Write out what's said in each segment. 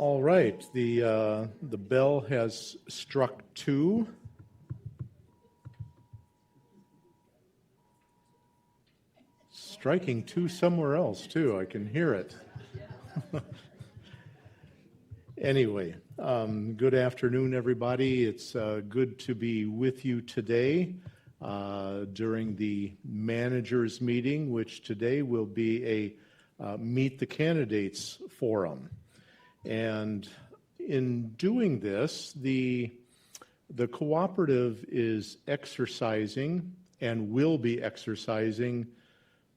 All right, the bell has struck 2. Striking 2 somewhere else too. I can hear it. Anyway, good afternoon, everybody. It's good to be with you today during the managers meeting, which today will be a Meet the Candidates forum. And in doing this, the cooperative is exercising and will be exercising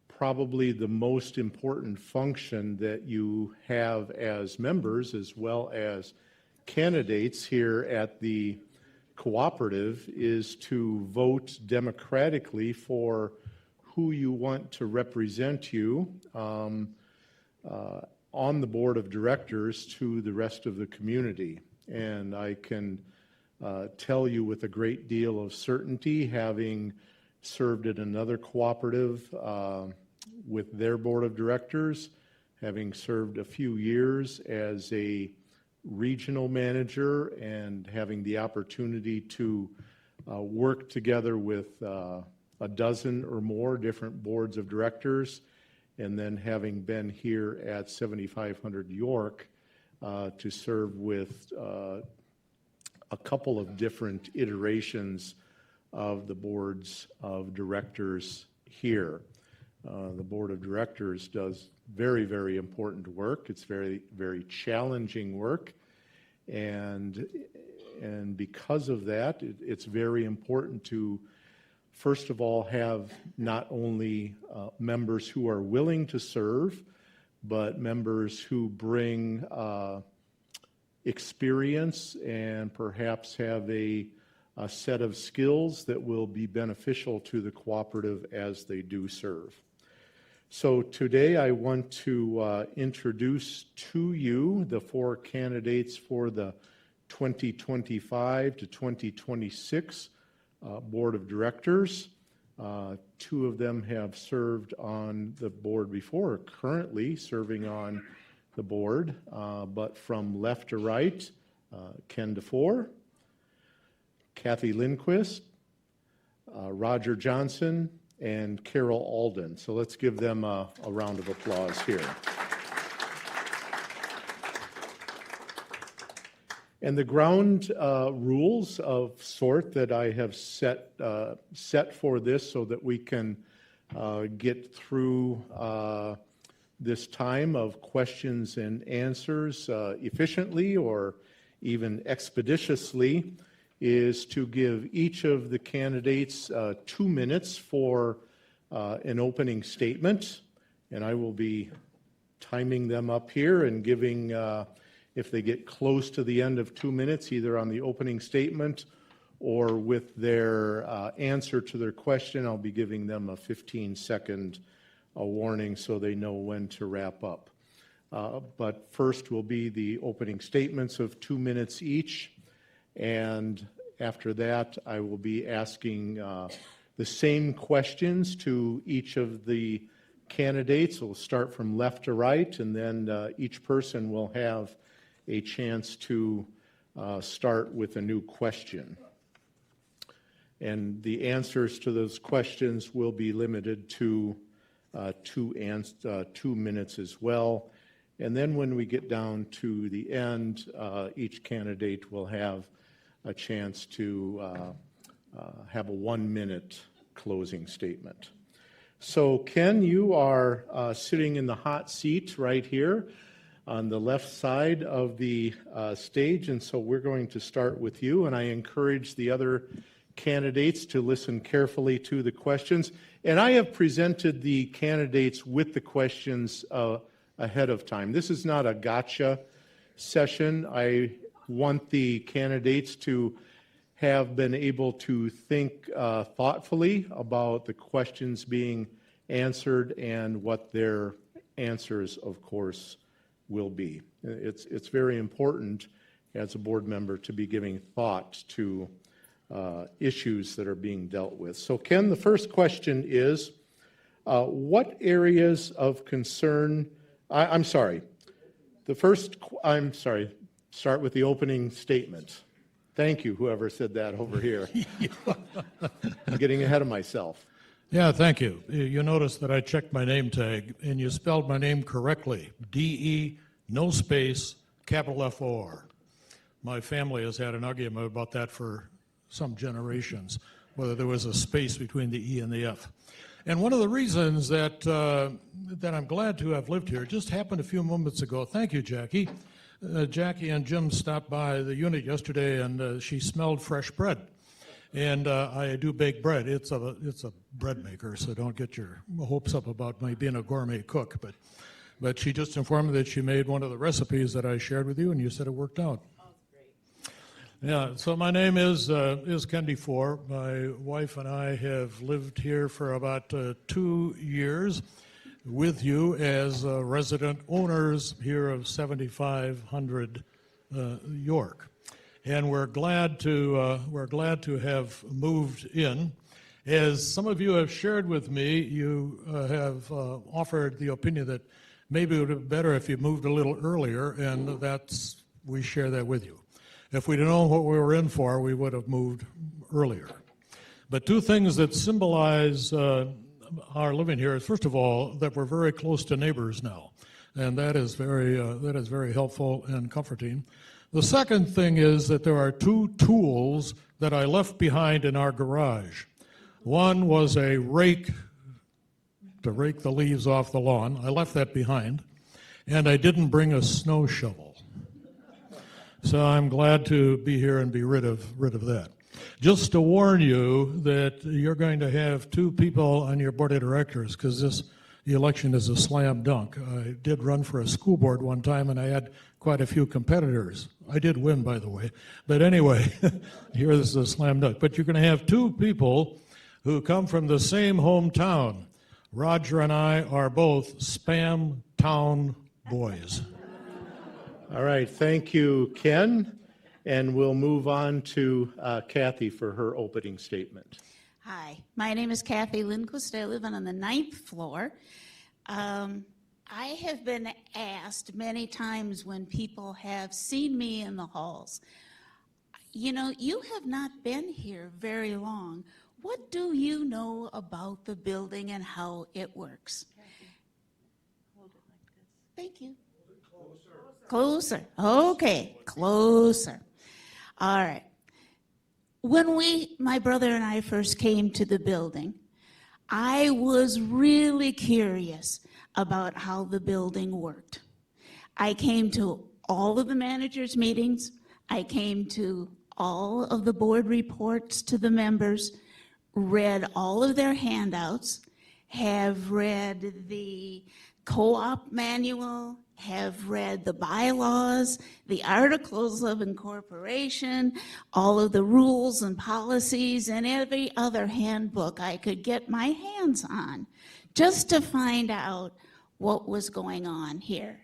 probably the most important function that you have as members as well as candidates here at the cooperative is to vote democratically for who you want to represent you on the board of directors to the rest of the community. And I can tell you with a great deal of certainty, having served at another cooperative with their board of directors, having served a few years as a regional manager and having the opportunity to work together with a dozen or more different boards of directors, and then having been here at 7500 York to serve with a couple of different iterations of the boards of directors here. The board of directors does very, very important work. It's very, very challenging work. And because of that, it's very important to, first of all, have not only members who are willing to serve, but members who bring experience and perhaps have a set of skills that will be beneficial to the cooperative as they do serve. So today I want to introduce to you the 4 candidates for the 2025 to 2026 Board of Directors. 2 of them have served on the board before, currently serving on the board, but from left to right, Ken DeFore, Kathy Lindquist, Roger Johnson, and Carol Alden. So let's give them a round of applause here. And the ground rules of sort that I have set for this so that we can get through this time of questions and answers efficiently or even expeditiously is to give each of the candidates 2 minutes for an opening statement. And I will be timing them up here and giving, if they get close to the end of 2 minutes, either on the opening statement or with their answer to their question, I'll be giving them a 15-second warning so they know when to wrap up. But first will be the opening statements of 2 minutes each. And after that, I will be asking the same questions to each of the candidates. We'll start from left to right, and then each person will have a chance to start with a new question. And the answers to those questions will be limited to 2 minutes as well. And then when we get down to the end, each candidate will have a chance to have a 1-minute closing statement. So Ken, you are sitting in the hot seat right here on the left side of the stage, and so we're going to start with you, and I encourage the other candidates to listen carefully to the questions. And I have presented the candidates with the questions ahead of time. This is not a gotcha session. I want the candidates to have been able to think thoughtfully about the questions being answered and what their answers, of course, will be. It's very important as a board member to be giving thought to issues that are being dealt with. So Ken, the first question is, what areas of concern, I'm sorry, I'm sorry, start with the opening statement. Thank you, whoever said that over here. I'm getting ahead of myself. Yeah, thank you. You noticed that I checked my name tag, and you spelled my name correctly. D-E, no space, capital F-O-R. My family has had an argument about that for some generations, whether there was a space between the E and the F. And one of the reasons that that I'm glad to have lived here just happened a few moments ago. Thank you, Jackie. Jackie and Jim stopped by the unit yesterday, and she smelled fresh bread. And I do bake bread. It's a bread maker, so don't get your hopes up about me being a gourmet cook. But she just informed me that she made one of the recipes that I shared with you, and you said it worked out. Oh, great. Yeah, so my name is Ken DeFore. My wife and I have lived here for about 2 years with you as resident owners here of 7500 York. And we're glad to have moved in. As some of you have shared with me, you have offered the opinion that maybe it would have been better if you moved a little earlier, and we share that with you. If we'd known what we were in for, we would have moved earlier. But two things that symbolize our living here is, first of all, that we're very close to neighbors now, and that is very helpful and comforting. The second thing is that there are two tools that I left behind in our garage. One was a rake to rake the leaves off the lawn. I left that behind, and I didn't bring a snow shovel. So I'm glad to be here and be rid of that. Just to warn you that you're going to have two people on your board of directors, because the election is a slam dunk. I did run for a school board one time, and I had quite a few competitors. I did win, by the way. But anyway, here this is a slam dunk. But you're going to have two people who come from the same hometown. Roger and I are both Spam Town boys. All right, thank you, Ken. And we'll move on to Kathy for her opening statement. Hi, my name is Kathy Lindquist. I live on the 9th floor. I have been asked many times when people have seen me in the halls, you know, you have not been here very long. What do you know about the building and how it works? Kathy, hold it like this. Thank you. Closer. Okay, closer. All right. When my brother and I first came to the building, I was really curious about how the building worked. I came to all of the managers' meetings. I came to all of the board reports to the members, read all of their handouts, have read the co-op manual, have read the bylaws, the articles of incorporation, all of the rules and policies, and every other handbook I could get my hands on, just to find out what was going on here.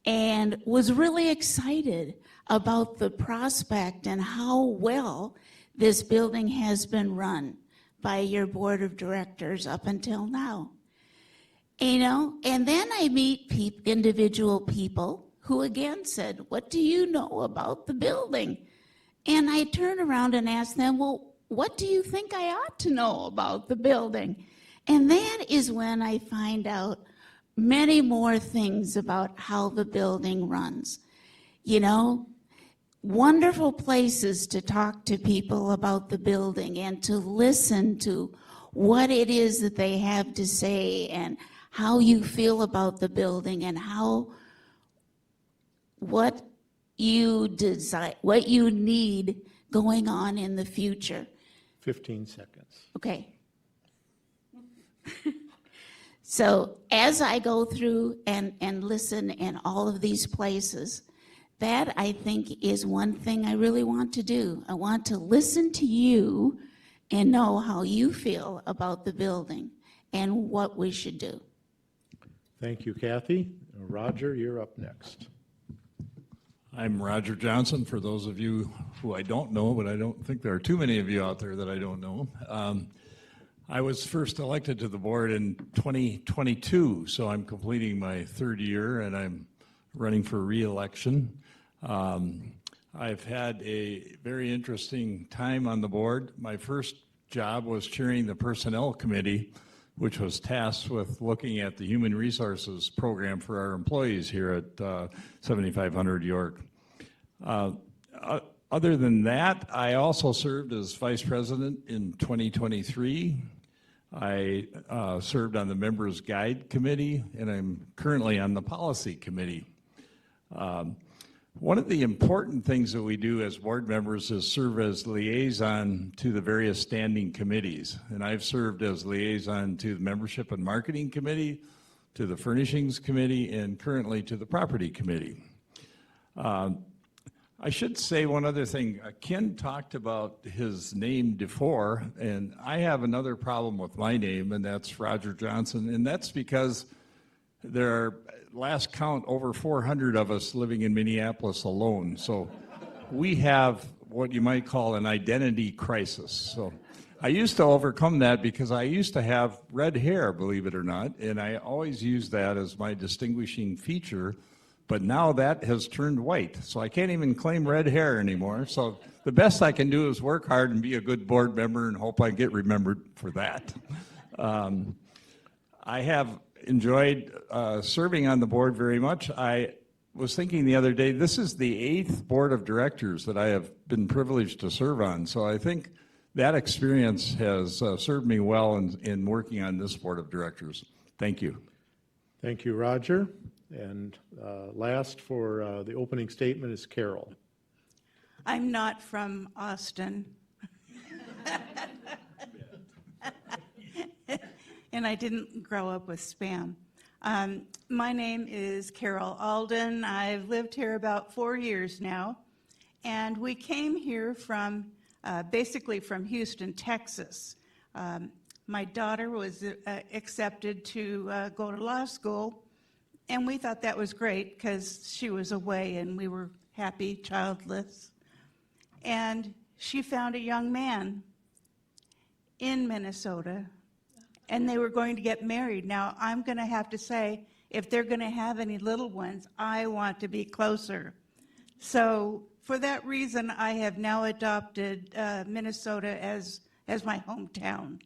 And was really excited about the prospect and how well this building has been run by your board of directors up until now. You know, and then I meet individual people who again said, what do you know about the building? And I turn around and ask them, well, what do you think I ought to know about the building? And that is when I find out many more things about how the building runs. You know, wonderful places to talk to people about the building and to listen to what it is that they have to say and how you feel about the building and what you desire, what you need going on in the future. 15 seconds. Okay. So as I go through and listen in all of these places, that I think is one thing I really want to do. I want to listen to you and know how you feel about the building and what we should do. Thank you, Kathy. Roger, you're up next. I'm Roger Johnson, for those of you who I don't know, but I don't think there are too many of you out there that I don't know. I was first elected to the board in 2022, so I'm completing my third year, and I'm running for reelection. I've had a very interesting time on the board. My first job was chairing the Personnel Committee, which was tasked with looking at the human resources program for our employees here at 7500 York. Other than that, I also served as vice president in 2023. I served on the Members Guide Committee, and I'm currently on the Policy Committee. One of the important things that we do as board members is serve as liaison to the various standing committees. And I've served as liaison to the Membership and Marketing Committee, to the Furnishings Committee, and currently to the Property Committee. I should say one other thing. Ken talked about his name before, and I have another problem with my name, and that's Roger Johnson. And that's because there are, last count, over 400 of us living in Minneapolis alone. So we have what you might call an identity crisis. So I used to overcome that because I used to have red hair, believe it or not, and I always used that as my distinguishing feature. But now that has turned white, so I can't even claim red hair anymore. So the best I can do is work hard and be a good board member and hope I get remembered for that. I have enjoyed serving on the board very much. I was thinking the other day, this is the 8th board of directors that I have been privileged to serve on. So I think that experience has served me well in working on this board of directors. Thank you. Thank you, Roger. And last for the opening statement is Carol. I'm not from Austin. And I didn't grow up with Spam. My name is Carol Alden. I've lived here about 4 years now. And we came here from, basically from Houston, Texas. My daughter was accepted to go to law school. And we thought that was great because she was away and we were happy, childless. And she found a young man in Minnesota, and they were going to get married. Now, I'm going to have to say, if they're going to have any little ones, I want to be closer. So for that reason, I have now adopted Minnesota as my hometown.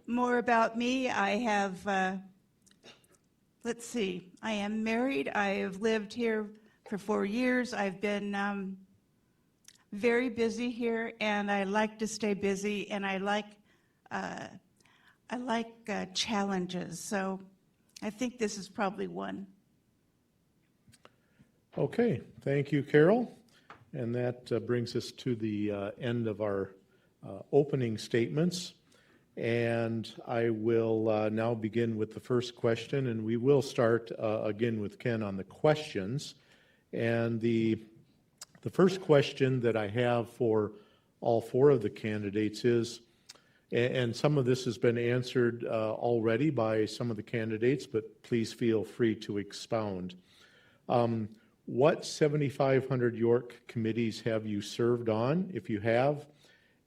More about me, I have... let's see, I am married. I have lived here for 4 years. I've been very busy here, and I like to stay busy, and I like challenges. So I think this is probably one. Okay, thank you, Carol. And that brings us to the end of our opening statements. And I will now begin with the first question, and we will start again with Ken on the questions. And the first question that I have for all 4 of the candidates is, and some of this has been answered already by some of the candidates, but please feel free to expound. What 7500 York committees have you served on, if you have?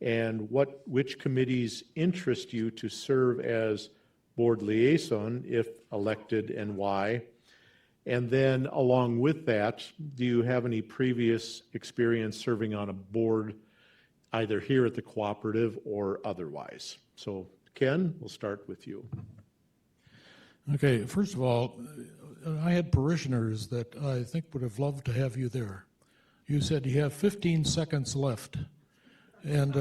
And which committees interest you to serve as board liaison, if elected, and why? And then along with that, do you have any previous experience serving on a board, either here at the cooperative or otherwise? So Ken, we'll start with you. Okay, first of all, I had parishioners that I think would have loved to have you there. You said you have 15 seconds left. And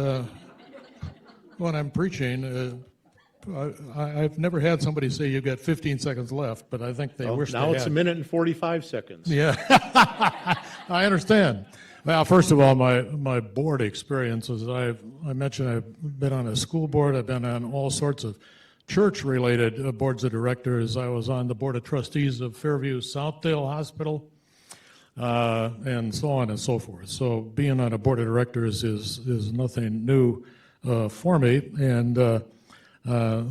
when I'm preaching, I've never had somebody say you've got 15 seconds left, but I think they wish they had. Now it's 1 minute and 45 seconds. Yeah, I understand. Well, first of all, my board experiences, I mentioned I've been on a school board, I've been on all sorts of church-related boards of directors. I was on the board of trustees of Fairview Southdale Hospital, and so on and so forth. So being on a board of directors is nothing new for me, and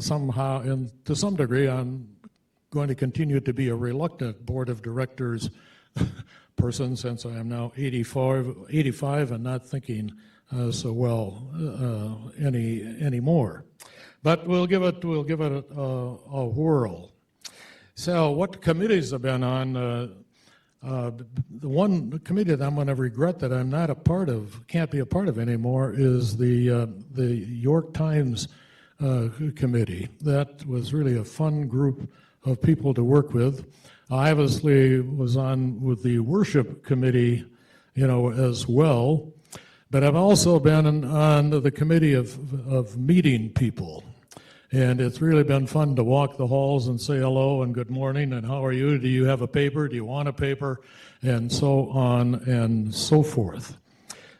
somehow, and to some degree, I'm going to continue to be a reluctant board of directors person since I am now 85 and not thinking so well anymore. But we'll give it a whirl. So what committees I've been on, the one committee that I'm going to regret that I'm not a part of, can't be a part of anymore, is the York Times committee. That was really a fun group of people to work with. I obviously was on with the worship committee, as well. But I've also been on the committee of meeting people. And it's really been fun to walk the halls and say hello and good morning and how are you? Do you have a paper? Do you want a paper? And so on and so forth.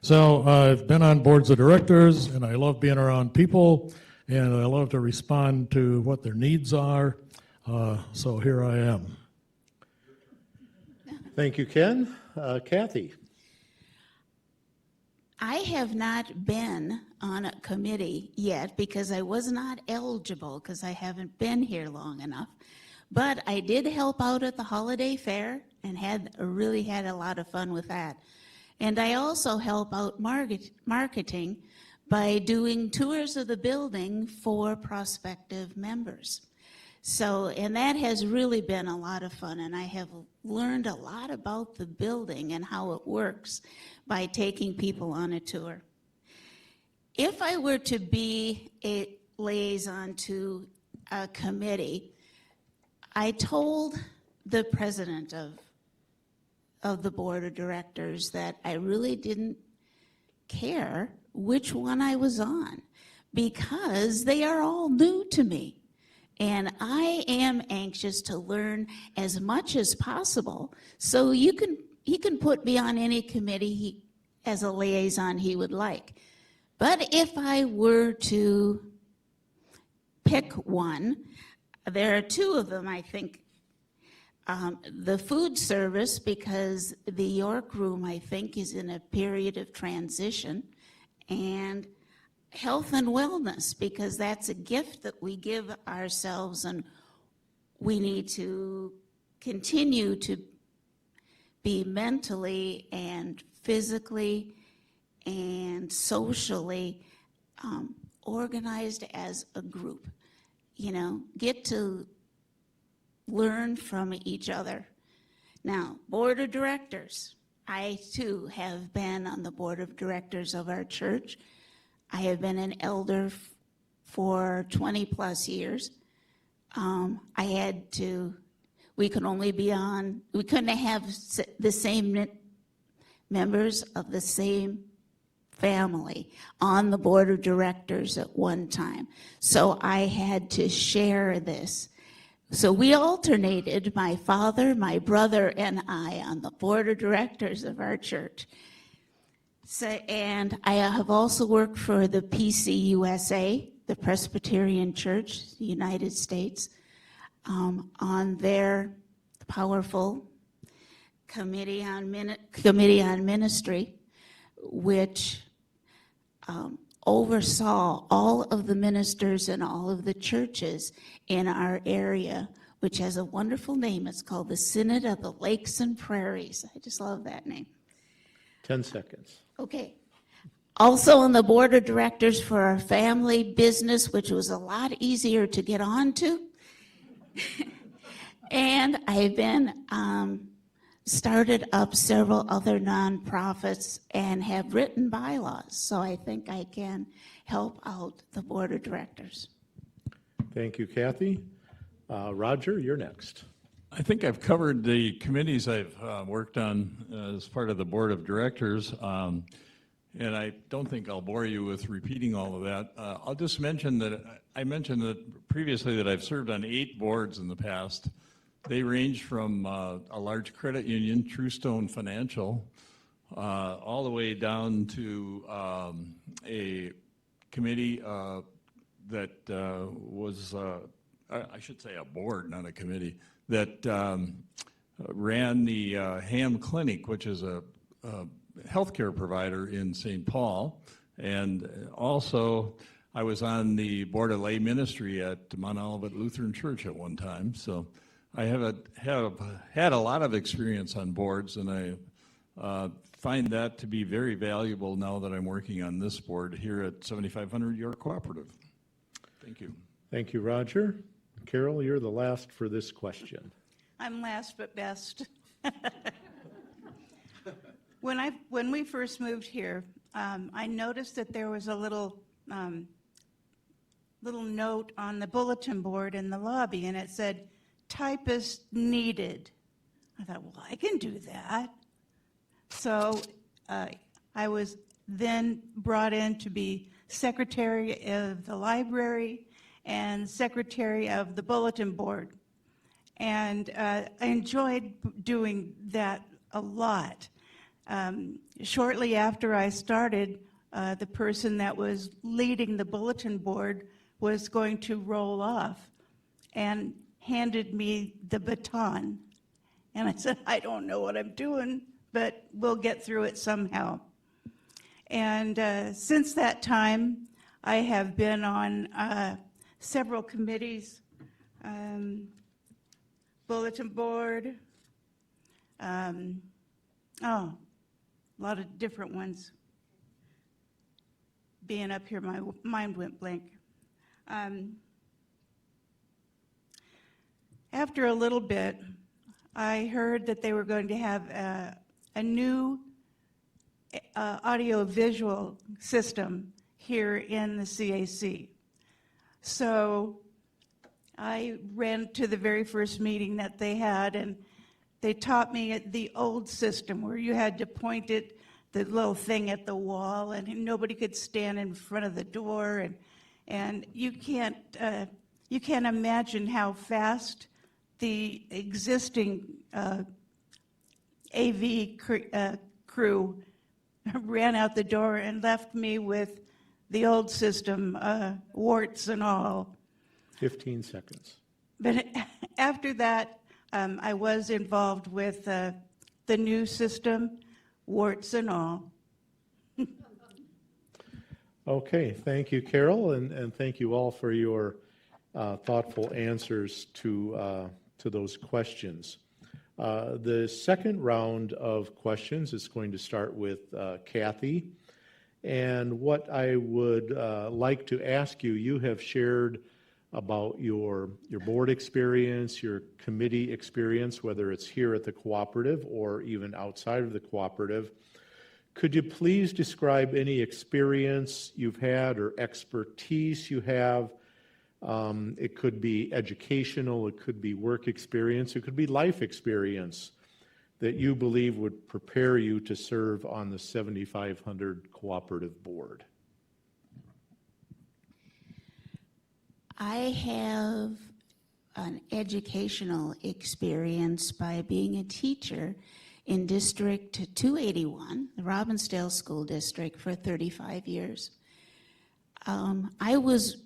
So I've been on boards of directors and I love being around people and I love to respond to what their needs are. So here I am. Thank you, Ken. Kathy? I have not been on a committee yet because I was not eligible because I haven't been here long enough. But I did help out at the holiday fair and really had a lot of fun with that. And I also help out marketing by doing tours of the building for prospective members. So, and that has really been a lot of fun, and I have learned a lot about the building and how it works by taking people on a tour. If I were to be a liaison to a committee, I told the president of the board of directors that I really didn't care which one I was on because they are all new to me. And I am anxious to learn as much as possible. So he can put me on any committee as a liaison he would like. But if I were to pick one, there are two of them, I think. The food service, because the York Room, I think, is in a period of transition. And health and wellness, because that's a gift that we give ourselves and we need to continue to be mentally and physically and socially organized as a group. Get to learn from each other. Now, board of directors. I too have been on the board of directors of our church. I have been an elder for 20 plus years. We couldn't have the same members of the same family on the board of directors at one time. So I had to share this. So we alternated, my father, my brother, and I on the board of directors of our church. So, and I have also worked for the PCUSA, the Presbyterian Church, the United States, on their powerful committee on ministry, which oversaw all of the ministers and all of the churches in our area, which has a wonderful name. It's called the Synod of the Lakes and Prairies. I just love that name. 10 seconds. Okay. Also on the board of directors for our family business, which was a lot easier to get onto. And I've been started up several other nonprofits and have written bylaws. So I think I can help out the board of directors. Thank you, Kathy. Roger, you're next. I think I've covered the committees I've worked on as part of the board of directors, and I don't think I'll bore you with repeating all of that. I'll just mention that I mentioned that previously that I've served on 8 boards in the past. They range from a large credit union, Truestone Financial, all the way down to a committee that was, I should say a board, not a committee, that ran the Ham Clinic, which is a healthcare provider in St. Paul. And also, I was on the board of lay ministry at Mount Olivet Lutheran Church at one time. So I have had a lot of experience on boards, and I find that to be very valuable now that I'm working on this board here at 7500 York Cooperative. Thank you. Thank you, Roger. Carol, you're the last for this question. I'm last but best. When we first moved here, I noticed that there was a little note on the bulletin board in the lobby, and it said, "Typist needed." I thought, well, I can do that. So I was then brought in to be secretary of the library and secretary of the bulletin board. And I enjoyed doing that a lot. Shortly after I started, the person that was leading the bulletin board was going to roll off and handed me the baton. And I said, I don't know what I'm doing, but we'll get through it somehow. And since that time, I have been on several committees, bulletin board, a lot of different ones. Being up here, my mind went blank. After a little bit, I heard that they were going to have a new audio-visual system here in the CAC. So I ran to the very first meeting that they had, and they taught me at the old system where you had to point it, the little thing at the wall, and nobody could stand in front of the door, and you can't imagine how fast the existing AV crew ran out the door and left me with the old system, warts and all. 15 seconds. But after that, I was involved with the new system, warts and all. Okay, thank you, Carol, and thank you all for your thoughtful answers to those questions. The second round of questions is going to start with Kathy. And what I would like to ask you, you have shared about your board experience, your committee experience, whether it's here at the cooperative or even outside of the cooperative. Could you please describe any experience you've had or expertise you have? It could be educational, it could be work experience, it could be life experience that you believe would prepare you to serve on the 7500 Cooperative Board. I have an educational experience by being a teacher in District 281, the Robbinsdale School District, for 35 years. I was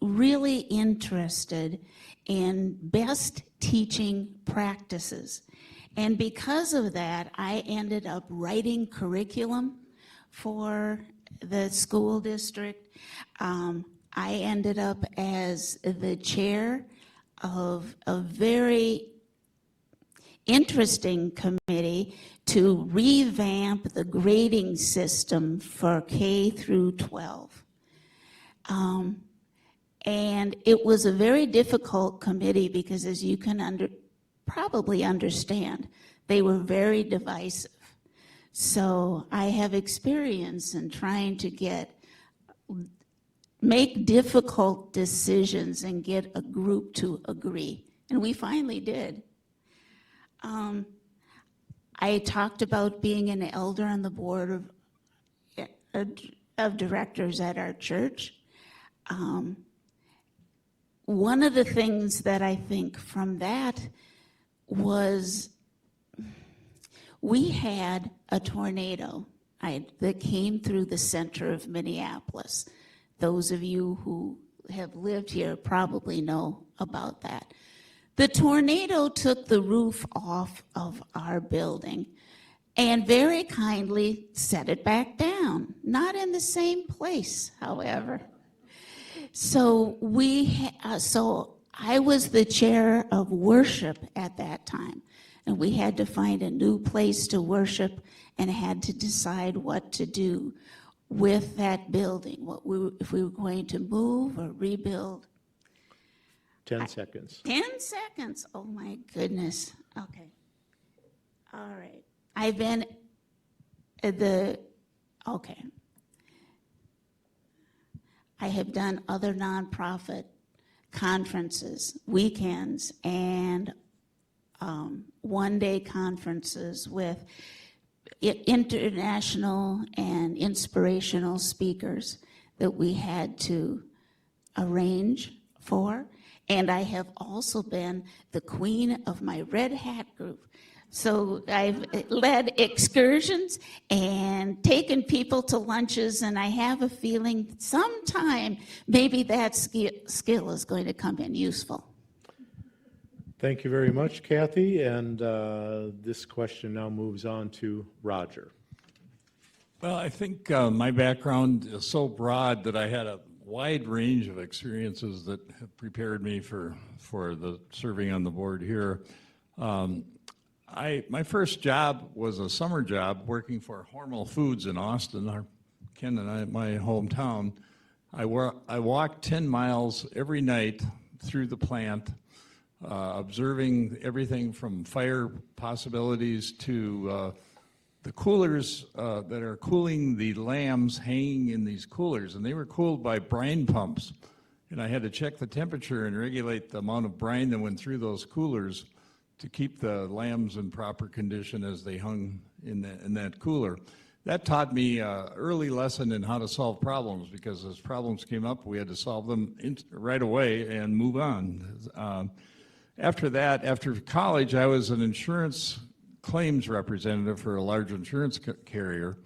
really interested in best teaching practices. And because of that, I ended up writing curriculum for the school district. I ended up as the chair of a very interesting committee to revamp the grading system for K through 12. And it was a very difficult committee because, as you can probably understand, they were very divisive. So I have experience in trying to make difficult decisions and get a group to agree. And we finally did. I talked about being an elder on the board of directors at our church. One of the things that I think from that was we had a tornado that came through the center of Minneapolis. Those of you who have lived here probably know about that. The tornado took the roof off of our building and very kindly set it back down. Not in the same place, however. So I was the chair of worship at that time, and we had to find a new place to worship and had to decide what to do with that building, if we were going to move or rebuild. 10 seconds. 10 seconds. Oh, my goodness. Okay. All right. I've been okay. I have done other nonprofit conferences, weekends, and one-day conferences with international and inspirational speakers that we had to arrange for. And I have also been the queen of my Red Hat group. So I've led excursions and taken people to lunches, and I have a feeling sometime maybe that skill is going to come in useful. Thank you very much, Kathy. And this question now moves on to Roger. Well, I think my background is so broad that I had a wide range of experiences that have prepared me for the serving on the board here. My first job was a summer job working for Hormel Foods in Austin, Ken and I, my hometown. I walked 10 miles every night through the plant, observing everything from fire possibilities to the coolers that are cooling the lambs hanging in these coolers, and they were cooled by brine pumps. And I had to check the temperature and regulate the amount of brine that went through those coolers to keep the lambs in proper condition as they hung in that cooler. That taught me an early lesson in how to solve problems, because as problems came up, we had to solve them right away and move on. After that, after college, I was an insurance claims representative for a large insurance carrier.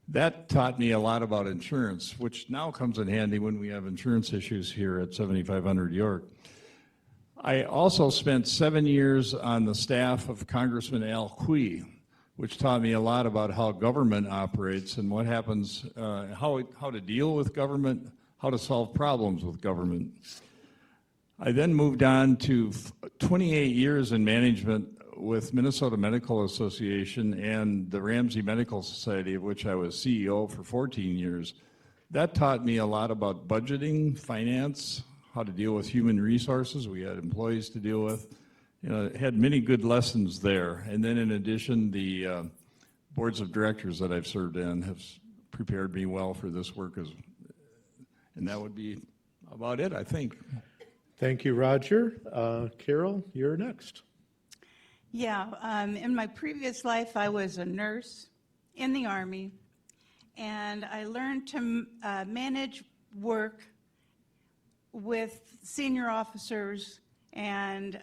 That taught me a lot about insurance, which now comes in handy when we have insurance issues here at 7500 York. I also spent 7 years on the staff of Congressman Al Quie, which taught me a lot about how government operates and what happens, how to deal with government, how to solve problems with government. I then moved on to 28 years in management with Minnesota Medical Association and the Ramsey Medical Society, of which I was CEO for 14 years. That taught me a lot about budgeting, finance, how to deal with human resources. We had employees to deal with. Had many good lessons there. And then in addition, the boards of directors that I've served in have prepared me well for this work. And that would be about it, I think. Thank you, Roger. Carol, you're next. Yeah, in my previous life, I was a nurse in the Army, and I learned to manage work with senior officers and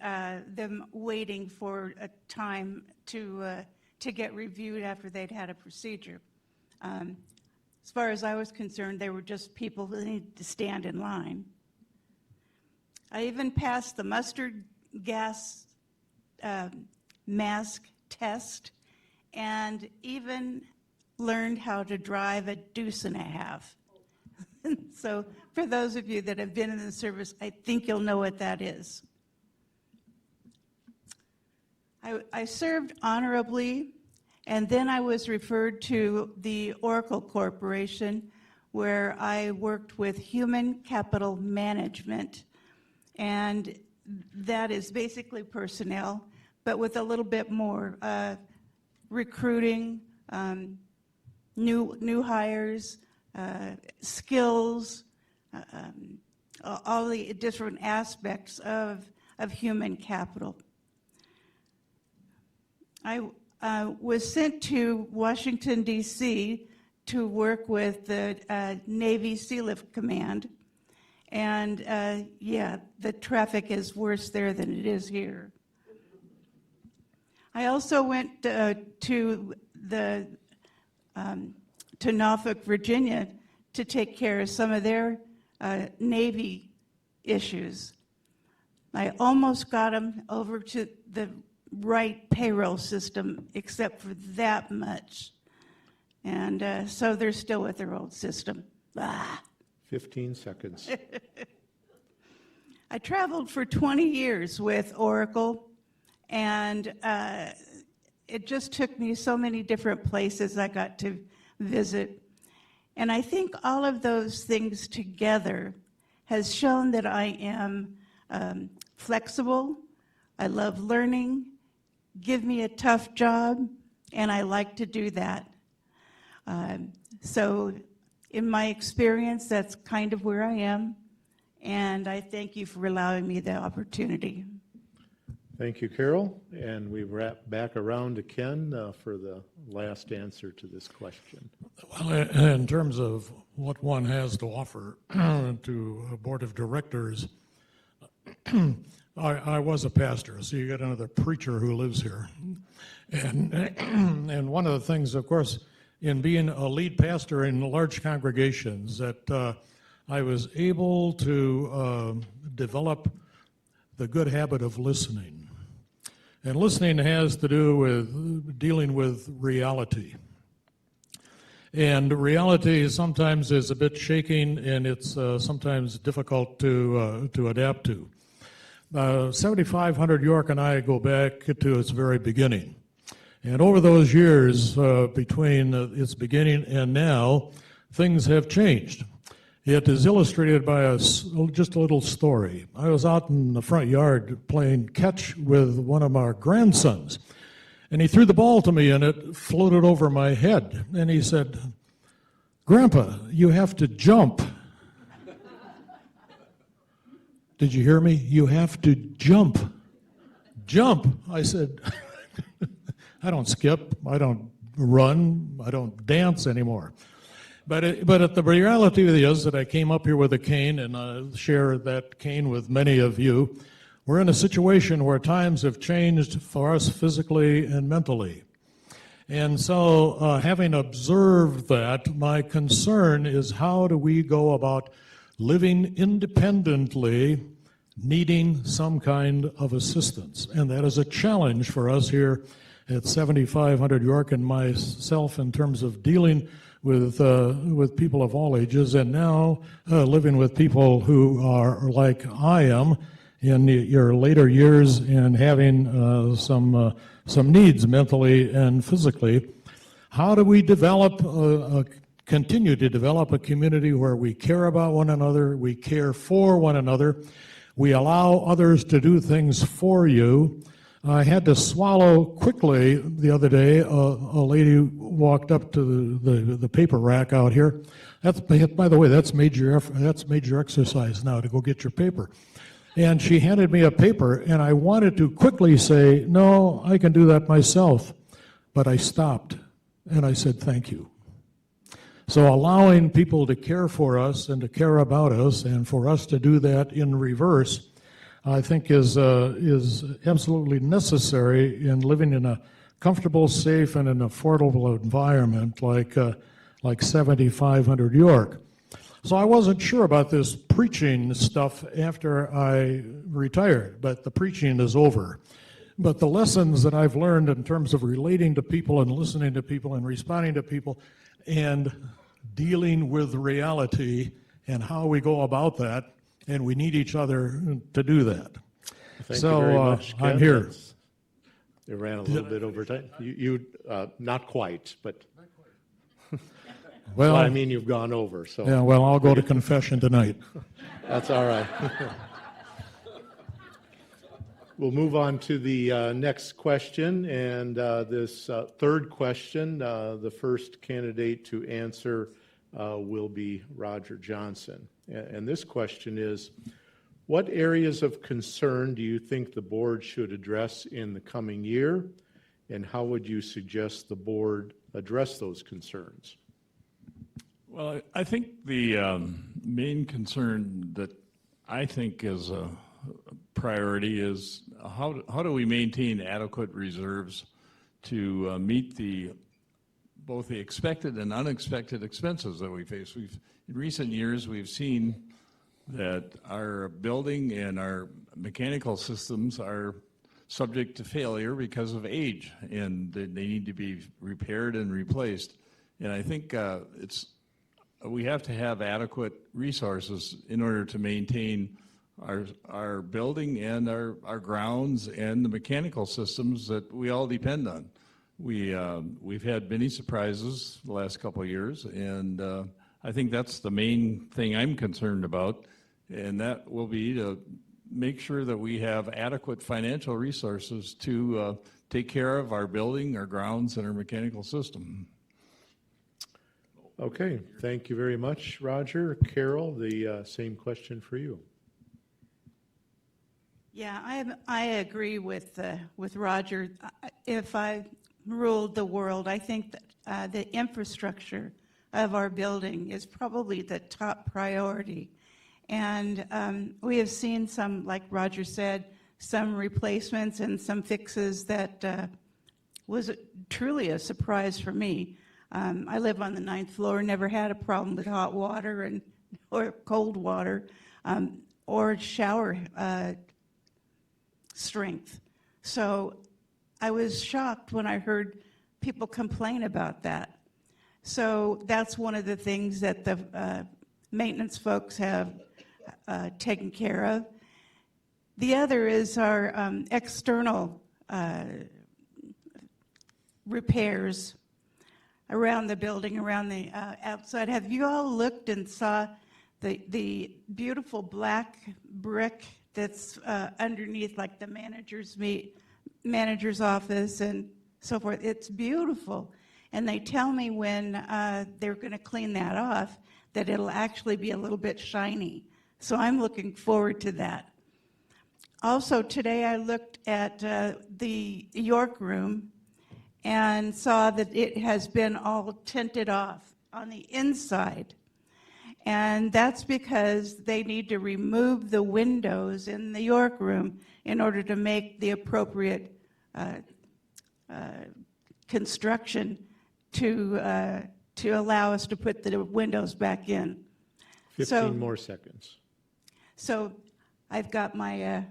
them waiting for a time to get reviewed after they'd had a procedure. As far as I was concerned, they were just people who needed to stand in line. I even passed the mustard gas mask test and even learned how to drive a deuce and a half. So for those of you that have been in the service, I think you'll know what that is. I served honorably, and then I was referred to the Oracle Corporation, where I worked with human capital management. And that is basically personnel, but with a little bit more recruiting, new hires, skills, all the different aspects of human capital. I was sent to Washington, D.C. to work with the Navy Sea Lift Command. And yeah, the traffic is worse there than it is here. I also went to Norfolk, Virginia, to take care of some of their Navy issues. I almost got them over to the right payroll system, except for that much. And so they're still with their old system. 15 seconds. I traveled for 20 years with Oracle, and it just took me so many different places I got to visit. And I think all of those things together has shown that I am flexible, I love learning, give me a tough job, and I like to do that. So in my experience, that's kind of where I am, and I thank you for allowing me the opportunity. Thank you, Carol. And we wrap back around to Ken for the last answer to this question. Well, in terms of what one has to offer to a board of directors, I was a pastor, so you got another preacher who lives here. And one of the things, of course, in being a lead pastor in large congregations, that I was able to develop the good habit of listening. And listening has to do with dealing with reality. And reality sometimes is a bit shaking, and it's sometimes difficult to adapt to. 7500 York and I go back to its very beginning. And over those years, between its beginning and now, things have changed. It is illustrated by just a little story. I was out in the front yard playing catch with one of our grandsons, and he threw the ball to me, and it floated over my head. And he said, "Grandpa, you have to jump." Did you hear me? You have to jump. Jump. I said, I don't skip, I don't run, I don't dance anymore. But the reality is that I came up here with a cane, and I share that cane with many of you. We're in a situation where times have changed for us physically and mentally. And so, having observed that, my concern is how do we go about living independently, needing some kind of assistance? And that is a challenge for us here at 7500 York and myself in terms of dealing with people of all ages, and now living with people who are like I am in your later years and having some needs mentally and physically. How do we continue to develop a community where we care about one another, we care for one another, we allow others to do things for you? I had to swallow quickly the other day. A lady walked up to the paper rack out here. By the way, that's major exercise now to go get your paper. And she handed me a paper, and I wanted to quickly say, no, I can do that myself. But I stopped, and I said, thank you. So allowing people to care for us and to care about us, and for us to do that in reverse, I think is absolutely necessary in living in a comfortable, safe, and an affordable environment like 7500 York. So I wasn't sure about this preaching stuff after I retired, but the preaching is over. But the lessons that I've learned in terms of relating to people and listening to people and responding to people and dealing with reality and how we go about that, and we need each other to do that. Thank you very much, Ken. I'm here. It ran a little bit over time. You not quite, but Well, I mean, you've gone over, so yeah, well, I'll go to confession tonight. that's all right. We'll move on to the next question, and this third question, the first candidate to answer will be Roger Johnson. And this question is, what areas of concern do you think the board should address in the coming year, and how would you suggest the board address those concerns? Well, I think the main concern that I think is a priority is how do we maintain adequate reserves to meet both the expected and unexpected expenses that we face. In recent years, we've seen that our building and our mechanical systems are subject to failure because of age, and they need to be repaired and replaced. And I think we have to have adequate resources in order to maintain our building and our grounds and the mechanical systems that we all depend on. We've had many surprises the last couple of years, and I think that's the main thing I'm concerned about, and that will be to make sure that we have adequate financial resources to take care of our building, our grounds, and our mechanical system. Okay, thank you very much, Roger. Carol, the same question for you. Yeah, I agree with Roger. If I ruled the world, I think that the infrastructure of our building is probably the top priority. And we have seen some, like Roger said, some replacements and some fixes that was truly a surprise for me. I live on the 9th floor, never had a problem with hot water or cold water or shower strength. So I was shocked when I heard people complain about that. So that's one of the things that the maintenance folks have taken care of. The other is our external repairs around the building, around the outside. Have you all looked and saw the beautiful black brick that's underneath, like the manager's office and so forth? It's beautiful. And they tell me when they're going to clean that off that it'll actually be a little bit shiny. So I'm looking forward to that. Also, today I looked at the York room and saw that it has been all tinted off on the inside. And that's because they need to remove the windows in the York room in order to make the appropriate construction to allow us to put the windows back in. 15 more seconds. So I've got my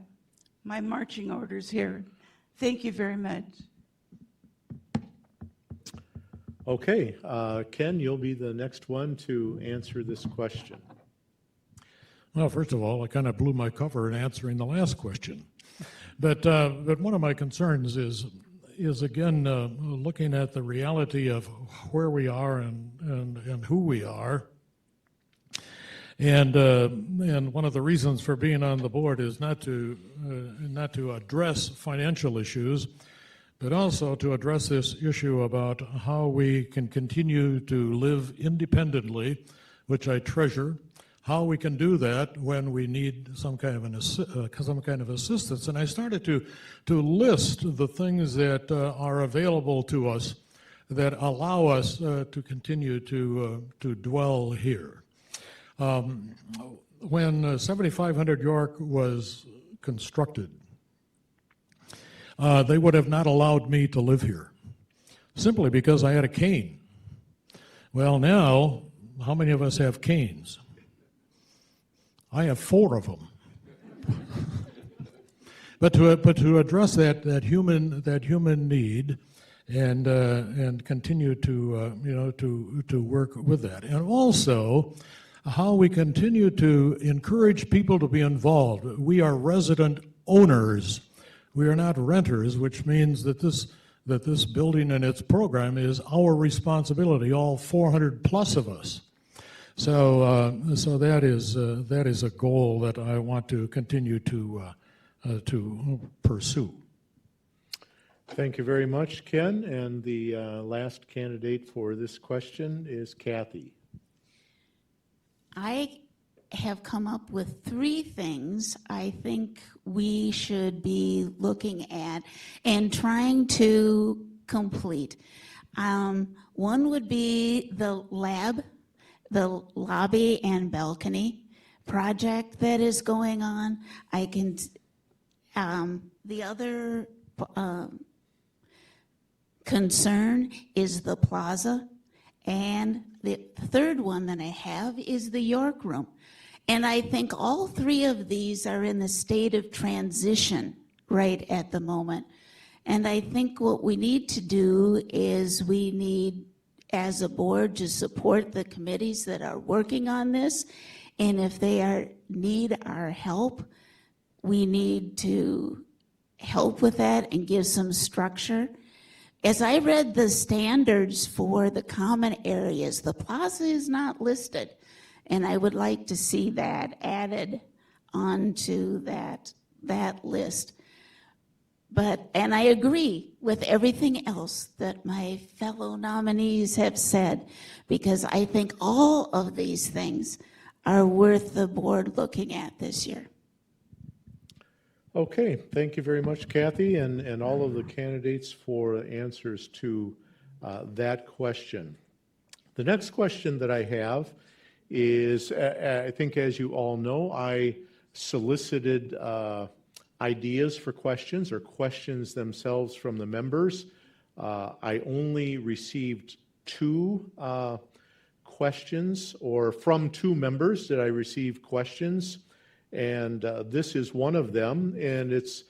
my marching orders here. Thank you very much. Okay, Ken, you'll be the next one to answer this question. Well, first of all, I kind of blew my cover in answering the last question. But one of my concerns is again, looking at the reality of where we are and who we are. And one of the reasons for being on the board is not to address financial issues, but also to address this issue about how we can continue to live independently, which I treasure. How we can do that when we need some kind of assistance. And I started to list the things that are available to us that allow us to continue to dwell here. When 7500 York was constructed, they would have not allowed me to live here, simply because I had a cane. Well, now, how many of us have canes? I have 4 of them. But to address that human need and continue to work with that, and also how we continue to encourage people to be involved. We are resident owners. We are not renters, which means that this building and its program is our responsibility, all 400 plus of us. So that is a goal that I want to continue to pursue. Thank you very much, Ken. And the last candidate for this question is Kathy. I have come up with 3 things I think we should be looking at and trying to complete. One would be the lobby and balcony project that is going on. The other concern is the plaza, and the third one that I have is the York room. And I think all 3 of these are in the state of transition right at the moment. And I think what we need to do is we need, as a board, to support the committees that are working on this. And if they need our help, we need to help with that and give some structure. As I read the standards for the common areas, the plaza is not listed, and I would like to see that added onto that list. And I agree with everything else that my fellow nominees have said, because I think all of these things are worth the board looking at this year. Okay, thank you very much, Kathy, and all of the candidates for answers to that question. The next question that I have is, I think as you all know, I solicited ideas for questions or questions themselves from the members. I only received 2 questions, or from 2 members did I receive questions, and this is one of them, and it's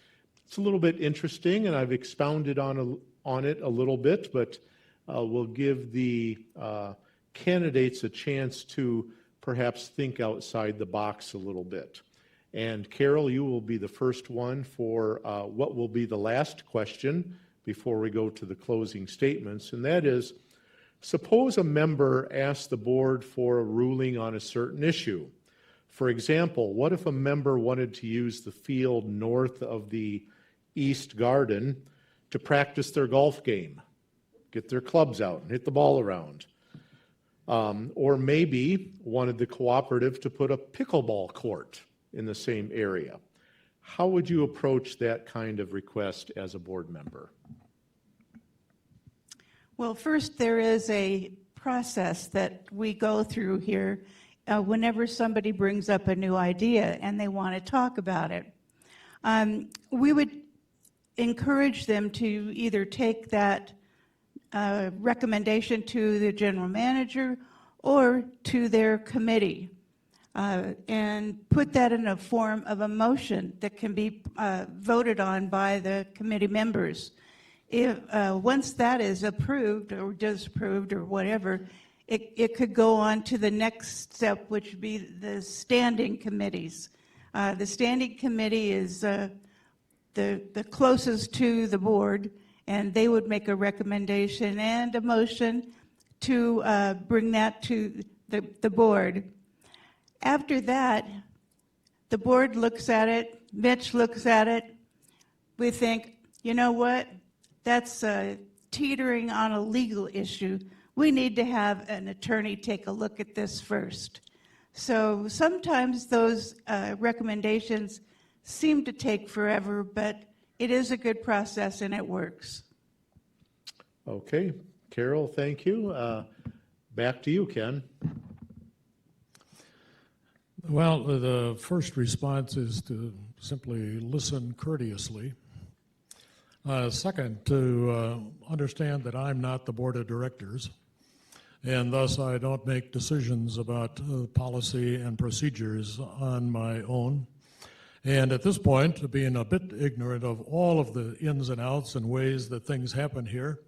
a little bit interesting, and I've expounded on it a little bit, but we'll give the candidates a chance to perhaps think outside the box a little bit. And Carol, you will be the first one for what will be the last question before we go to the closing statements, and that is, suppose a member asks the board for a ruling on a certain issue. For example, what if a member wanted to use the field north of the East Garden to practice their golf game, get their clubs out and hit the ball around? Or maybe wanted the cooperative to put a pickleball court in the same area. How would you approach that kind of request as a board member? Well, first, there is a process that we go through here whenever somebody brings up a new idea and they want to talk about it. We would encourage them to either take that recommendation to the general manager or to their committee and put that in a form of a motion that can be voted on by the committee members. If once that is approved or disapproved or whatever, it could go on to the next step, which would be the standing committees. The standing committee is the closest to the board, and they would make a recommendation and a motion to bring that to the board. After that, the board looks at it, Mitch looks at it, we think, you know what, that's teetering on a legal issue. We need to have an attorney take a look at this first. So sometimes those recommendations seem to take forever, but it is a good process and it works. Okay, Carol, thank you. Back to you, Ken. Well, the first response is to simply listen courteously. Second, to understand that I'm not the board of directors, and thus I don't make decisions about policy and procedures on my own. And at this point, being a bit ignorant of all of the ins and outs and ways that things happen here,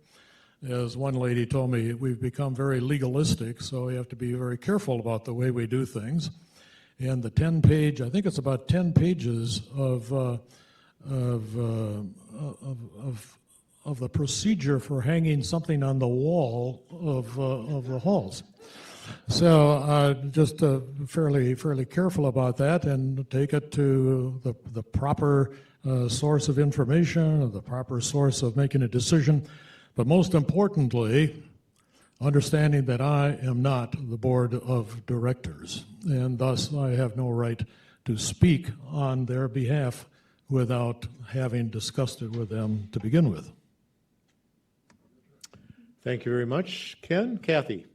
as one lady told me, we've become very legalistic, so we have to be very careful about the way we do things. And the 10-page, I think it's about 10 pages of the procedure for hanging something on the wall of the halls. So just fairly careful about that and take it to the proper source of information, the proper source of making a decision. But most importantly, understanding that I am not the board of directors, and thus I have no right to speak on their behalf without having discussed it with them to begin with. Thank you very much, Ken. Kathy?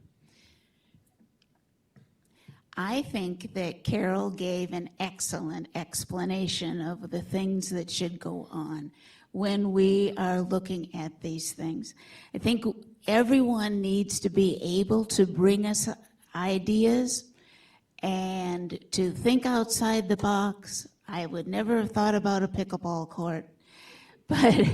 I think that Carol gave an excellent explanation of the things that should go on when we are looking at these things. I think everyone needs to be able to bring us ideas and to think outside the box. I would never have thought about a pickleball court, but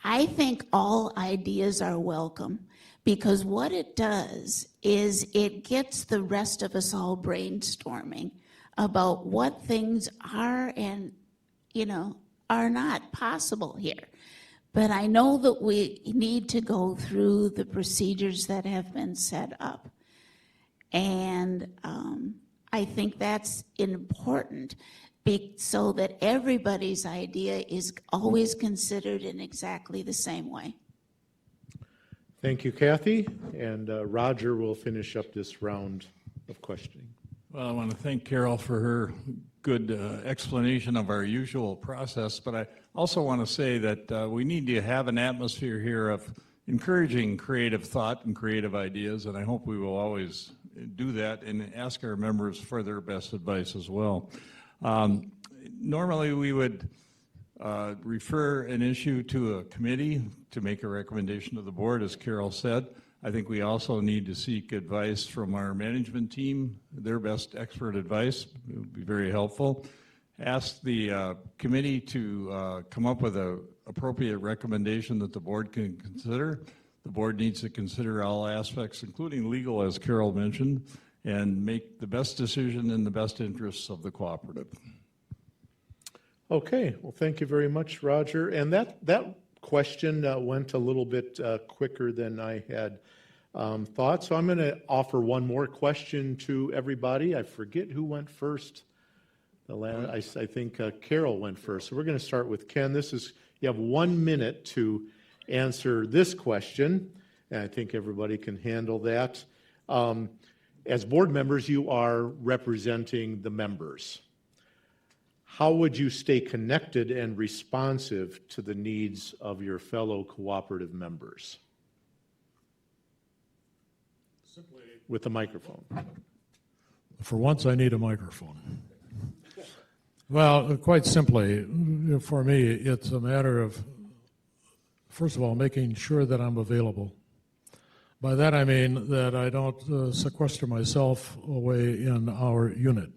I think all ideas are welcome, because what it does is it gets the rest of us all brainstorming about what things are and, are not possible here. But I know that we need to go through the procedures that have been set up. And I think that's important so that everybody's idea is always considered in exactly the same way. Thank you, Kathy. And Roger will finish up this round of questioning. Well, I want to thank Carol for her good explanation of our usual process, but I also want to say that we need to have an atmosphere here of encouraging creative thought and creative ideas, and I hope we will always do that and ask our members for their best advice as well. Normally, we would refer an issue to a committee to make a recommendation to the board, as Carol said. I think we also need to seek advice from our management team, their best expert advice. It would be very helpful. Ask the committee to come up with an appropriate recommendation that the board can consider. The board needs to consider all aspects, including legal, as Carol mentioned, and make the best decision in the best interests of the cooperative. Okay, well, thank you very much, Roger. And that question went a little bit quicker than I had thought. So I'm going to offer one more question to everybody. I forget who went first. I think Carol went first. So we're going to start with Ken. You have 1 minute to answer this question, and I think everybody can handle that. As board members, you are representing the members. How would you stay connected and responsive to the needs of your fellow cooperative members? Simply, with the microphone. for once, I need a microphone. Well, quite simply, for me, it's a matter of, first of all, making sure that I'm available. By that I mean that I don't sequester myself away in our unit.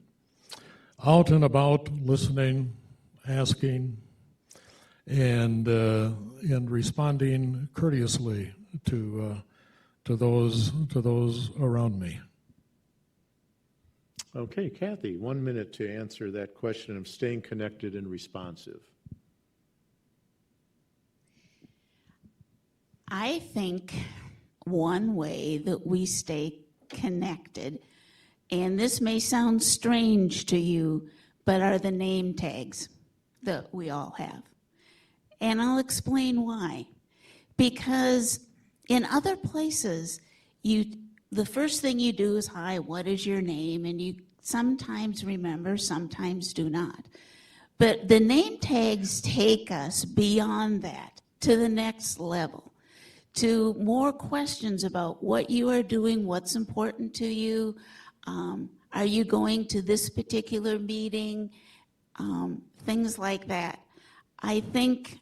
Out and about, listening, asking, and responding courteously to those around me. Okay, Kathy, 1 minute to answer that question of staying connected and responsive. I think one way that we stay connected, and this may sound strange to you, but are the name tags that we all have. And I'll explain why. Because in other places, the first thing you do is, hi, what is your name? And you sometimes remember, sometimes do not. But the name tags take us beyond that to the next level, to more questions about what you are doing, what's important to you. Are you going to this particular meeting? Things like that. I think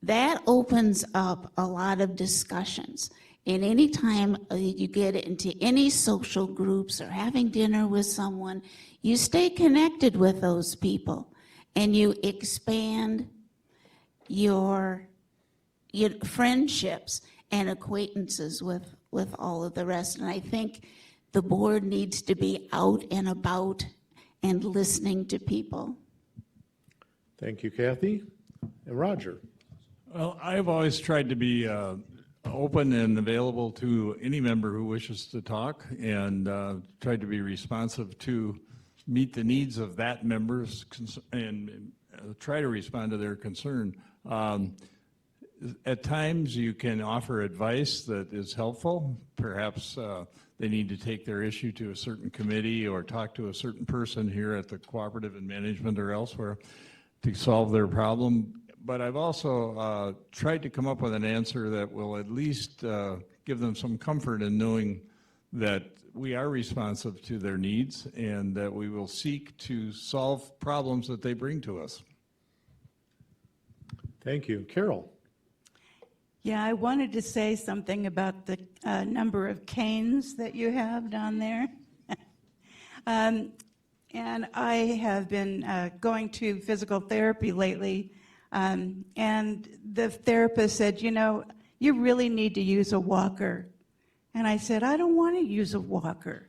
that opens up a lot of discussions. And anytime you get into any social groups or having dinner with someone, you stay connected with those people and you expand your friendships and acquaintances with all of the rest. And I think the board needs to be out and about and listening to people. Thank you, Kathy. And Roger. Well, I've always tried to be open and available to any member who wishes to talk, and tried to be responsive to meet the needs of that member's and try to respond to their concern. At times, you can offer advice that is helpful. Perhaps they need to take their issue to a certain committee or talk to a certain person here at the cooperative and management or elsewhere to solve their problem. But I've also tried to come up with an answer that will at least give them some comfort in knowing that we are responsive to their needs and that we will seek to solve problems that they bring to us. Thank you. Carol. Yeah, I wanted to say something about the number of canes that you have down there. And I have been going to physical therapy lately, and the therapist said, you really need to use a walker. And I said, I don't want to use a walker.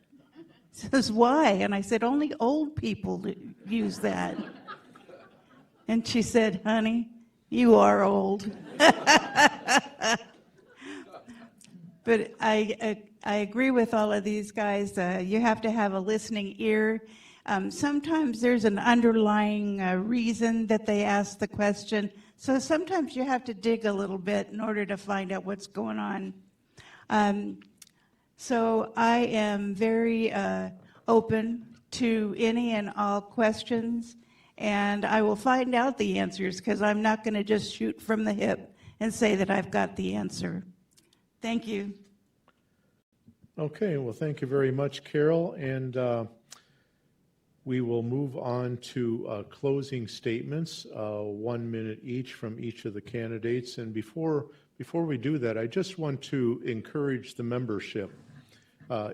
He says, why? And I said, only old people use that. And she said, honey, you are old. But I agree with all of these guys. You have to have a listening ear. Sometimes there's an underlying reason that they ask the question. So sometimes you have to dig a little bit in order to find out what's going on. So I am very open to any and all questions, and I will find out the answers because I'm not going to just shoot from the hip and say that I've got the answer. Thank you. Okay, well, thank you very much, Carol, and we will move on to closing statements, 1 minute each from each of the candidates. And before we do that, I just want to encourage the membership.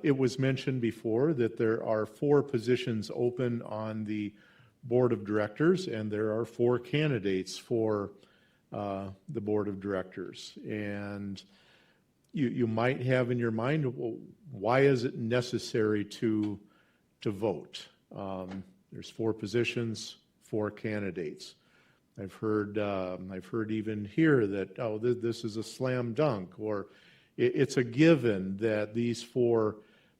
It was mentioned before that there are 4 positions open on the board of directors, and there are 4 candidates for the board of directors. And you might have in your mind, well, why is it necessary to vote? There's 4 positions, 4 candidates. I've heard even here that, oh, this is a slam dunk, or it's a given that these 4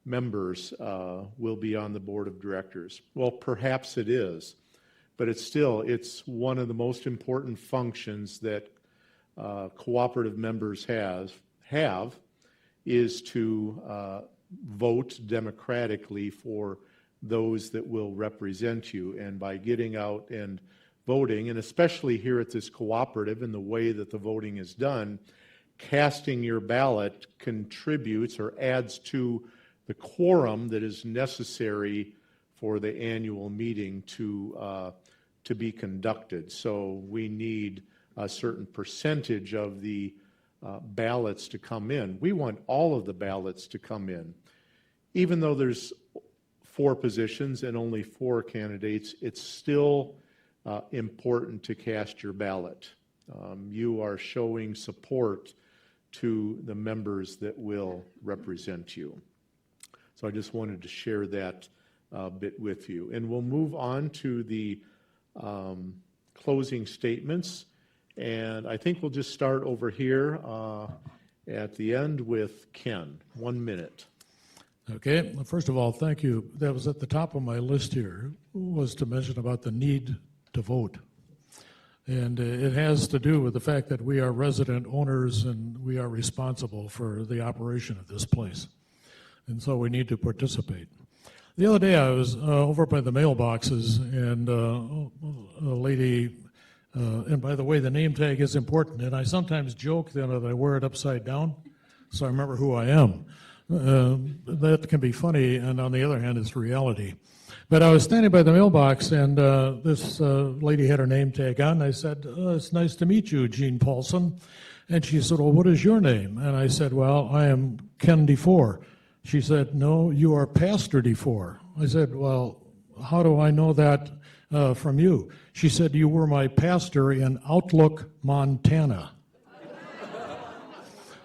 members will be on the board of directors. Well, perhaps it is, but it's one of the most important functions that cooperative members have is to vote democratically for those that will represent you. And by getting out and voting, and especially here at this cooperative and the way that the voting is done, casting your ballot contributes or adds to the quorum that is necessary for the annual meeting to be conducted. So we need a certain percentage of the ballots to come in. We want all of the ballots to come in. Even though there's 4 positions and only 4 candidates, it's still important to cast your ballot. You are showing support to the members that will represent you. So I just wanted to share that bit with you. And we'll move on to the closing statements. And I think we'll just start over here at the end with Ken. 1 minute. Okay, well, first of all, thank you. That was at the top of my list here, was to mention about the need to vote. And it has to do with the fact that we are resident owners and we are responsible for the operation of this place. And so we need to participate. The other day I was over by the mailboxes, and a lady, and by the way, the name tag is important, and I sometimes joke then that I wear it upside down so I remember who I am. That can be funny, and on the other hand, it's reality. But I was standing by the mailbox, and this lady had her name tag on. I said, it's nice to meet you, Gene Paulson. And she said, well, what is your name? And I said, well, I am Ken DeFore. She said, no, you are Pastor DeFore. I said, well, how do I know that from you? She said, you were my pastor in Outlook, Montana.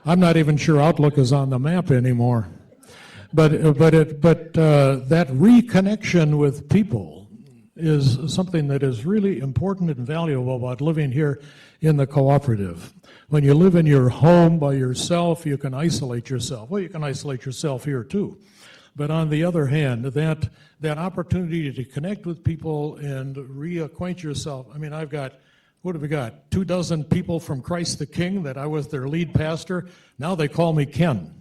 I'm not even sure Outlook is on the map anymore. But that reconnection with people is something that is really important and valuable about living here in the cooperative. When you live in your home by yourself, you can isolate yourself. Well, you can isolate yourself here too. But on the other hand, that opportunity to connect with people and reacquaint yourself. I mean, I've got, what have we got? 24 people from Christ the King that I was their lead pastor. Now they call me Ken.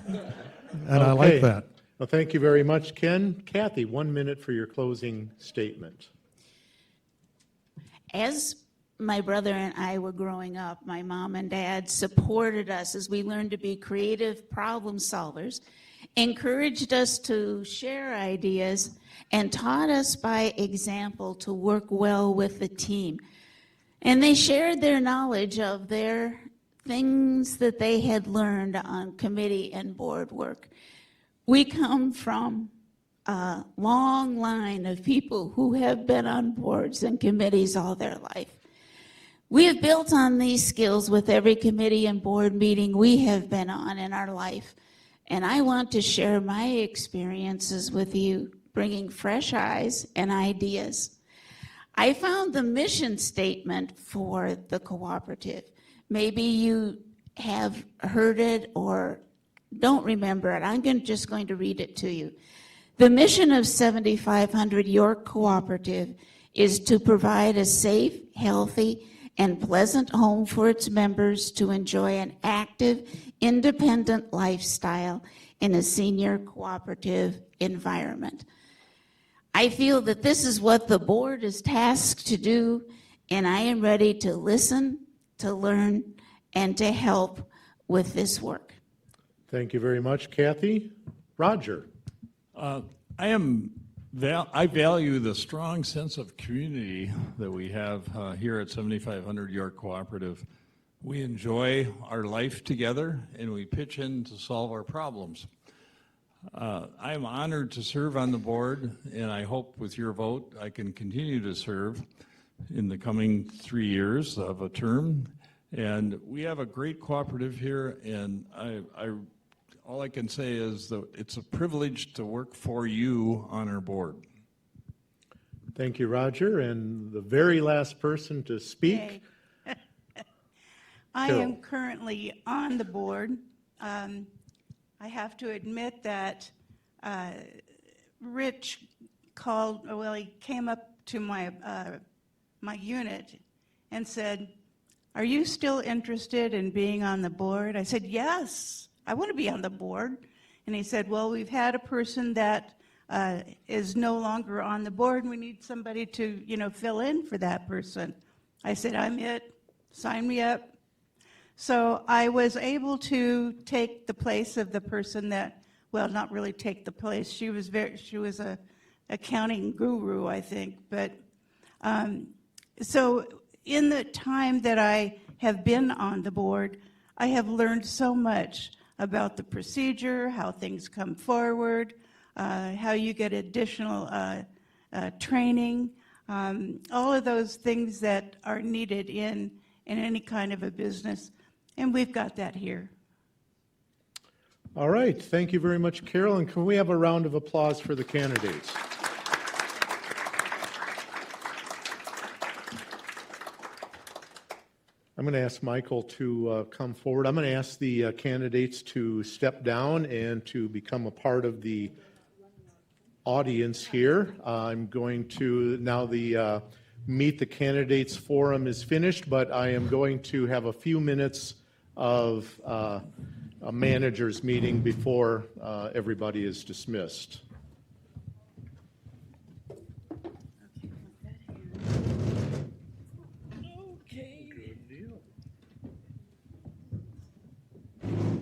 And I like that. Well, thank you very much, Ken. Kathy, 1 minute for your closing statement. As my brother and I were growing up, my mom and dad supported us as we learned to be creative problem solvers, encouraged us to share ideas, and taught us by example to work well with the team. And they shared their knowledge of their things that they had learned on committee and board work. We come from a long line of people who have been on boards and committees all their life. We have built on these skills with every committee and board meeting we have been on in our life. And I want to share my experiences with you, bringing fresh eyes and ideas. I found the mission statement for the cooperative. Maybe you have heard it or don't remember it, I'm just going to read it to you. The mission of 7500 York Cooperative is to provide a safe, healthy, and pleasant home for its members to enjoy an active, independent lifestyle in a senior cooperative environment. I feel that this is what the board is tasked to do, and I am ready to listen, to learn, and to help with this work. Thank you very much, Kathy. Roger? I value the strong sense of community that we have here at 7500 York Cooperative. We enjoy our life together and we pitch in to solve our problems. I am honored to serve on the board, and I hope with your vote I can continue to serve in the coming 3 years of a term. And we have a great cooperative here, and all I can say is that it's a privilege to work for you on our board. Thank you, Roger. And the very last person to speak. Okay. I Carol. am currently on the board. I have to admit that Rich he came up to my unit and said, "Are you still interested in being on the board?" I said, "Yes, I want to be on the board." And he said, "Well, we've had a person that is no longer on the board, and we need somebody to, fill in for that person." I said, "I'm it. Sign me up." So I was able to take the place of the person that, well, not really take the place. She was a accounting guru, I think. But so in the time that I have been on the board, I have learned so much about the procedure, how things come forward, how you get additional training, all of those things that are needed in any kind of a business. And we've got that here. All right. Thank you very much, Carol. And can we have a round of applause for the candidates? I'm going to ask Michael to come forward. I'm going to ask the candidates to step down and to become a part of the audience here. I'm going to, now the Meet the Candidates forum is finished, but I am going to have a few minutes of a manager's meeting before everybody is dismissed.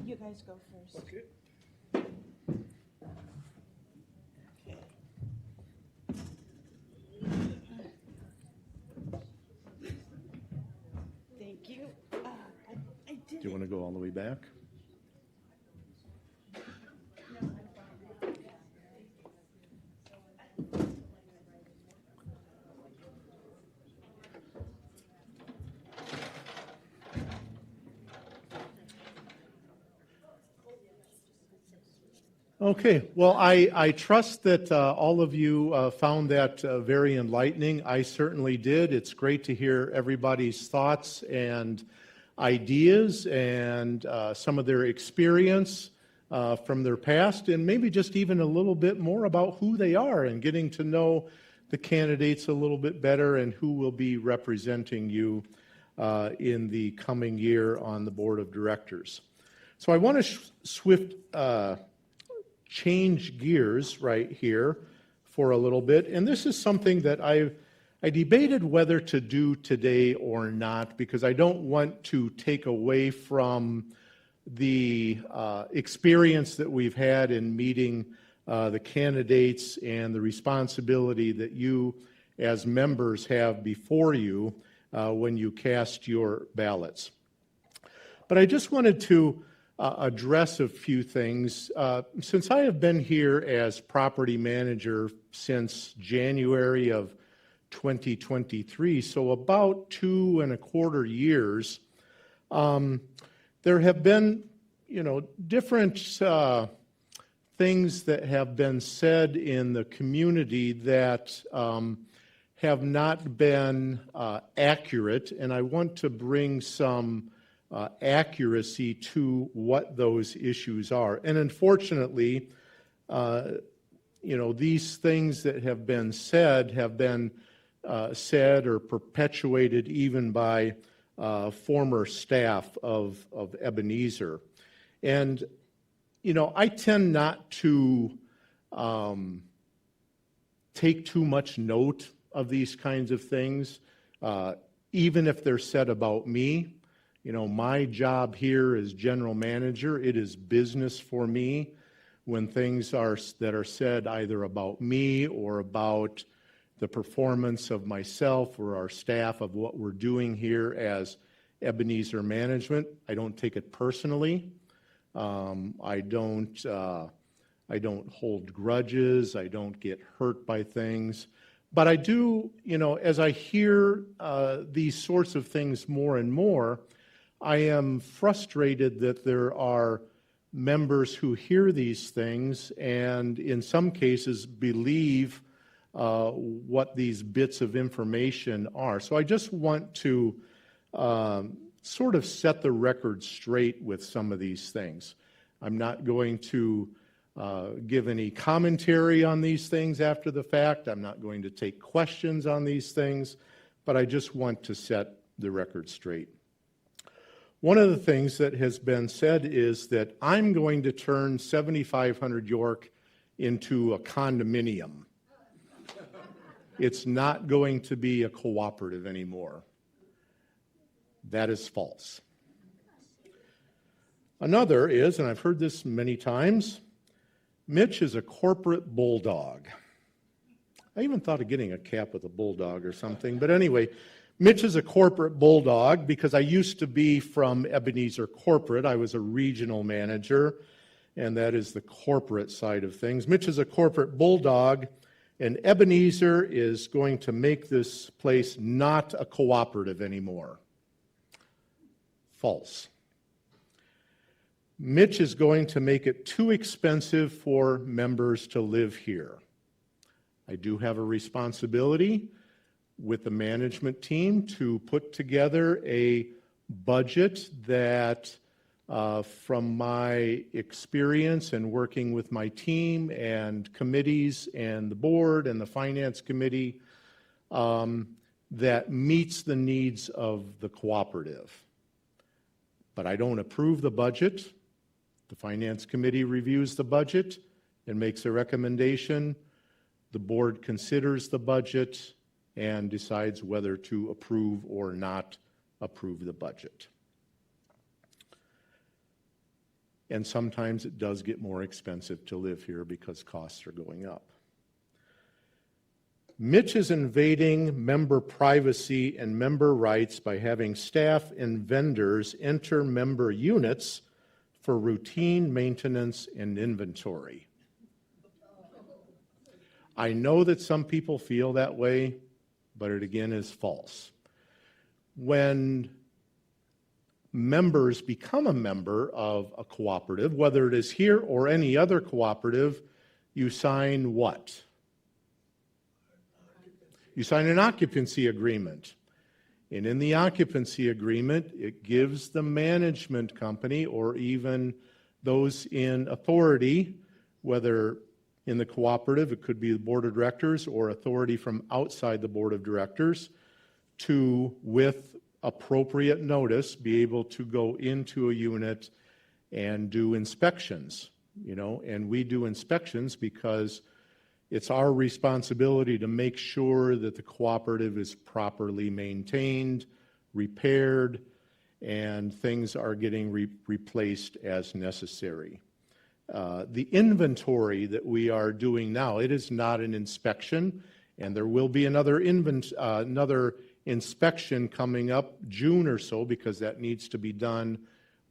You guys go first. Okay. Thank you. I did. Do you want to go all the way back? Okay, well, I trust that all of you found that very enlightening. I certainly did. It's great to hear everybody's thoughts and ideas and some of their experience from their past, and maybe just even a little bit more about who they are and getting to know the candidates a little bit better and who will be representing you in the coming year on the board of directors. So I want to change gears right here for a little bit. And this is something that I debated whether to do today or not, because I don't want to take away from the experience that we've had in meeting the candidates and the responsibility that you as members have before you when you cast your ballots. But I just wanted to address a few things. Since I have been here as property manager since January of 2023, so about 2.25 years, there have been, different things that have been said in the community that have not been accurate, and I want to bring some accuracy to what those issues are. And unfortunately, these things that have been said said or perpetuated even by former staff of Ebenezer. And, I tend not to take too much note of these kinds of things, even if they're said about me. My job here as general manager, it is business for me when things that are said either about me or about the performance of myself or our staff of what we're doing here as Ebenezer management. I don't take it personally. I don't hold grudges. I don't get hurt by things. But I do, as I hear these sorts of things more and more, I am frustrated that there are members who hear these things and in some cases believe what these bits of information are. So I just want to sort of set the record straight with some of these things. I'm not going to give any commentary on these things after the fact. I'm not going to take questions on these things, but I just want to set the record straight. One of the things that has been said is that I'm going to turn 7500 York into a condominium. It's not going to be a cooperative anymore. That is false. Another is, and I've heard this many times, Mitch is a corporate bulldog. I even thought of getting a cap with a bulldog or something, but anyway, Mitch is a corporate bulldog because I used to be from Ebenezer Corporate. I was a regional manager, and that is the corporate side of things. Mitch is a corporate bulldog, and Ebenezer is going to make this place not a cooperative anymore. False. Mitch is going to make it too expensive for members to live here. I do have a responsibility with the management team to put together a budget that, from my experience and working with my team and committees and the board and the finance committee, that meets the needs of the cooperative. But I don't approve the budget. The finance committee reviews the budget and makes a recommendation. The board considers the budget and decides whether to approve or not approve the budget. And sometimes it does get more expensive to live here because costs are going up. Mitch is invading member privacy and member rights by having staff and vendors enter member units for routine maintenance and inventory. I know that some people feel that way, but it again is false. When members become a member of a cooperative, whether it is here or any other cooperative, you sign what? You sign an occupancy agreement. And in the occupancy agreement, it gives the management company or even those in authority, whether in the cooperative, it could be the board of directors or authority from outside the board of directors, to, with appropriate notice, be able to go into a unit and do inspections. And we do inspections because it's our responsibility to make sure that the cooperative is properly maintained, repaired, and things are getting replaced as necessary. The inventory that we are doing now, it is not an inspection, and there will be another inspection coming up June or so because that needs to be done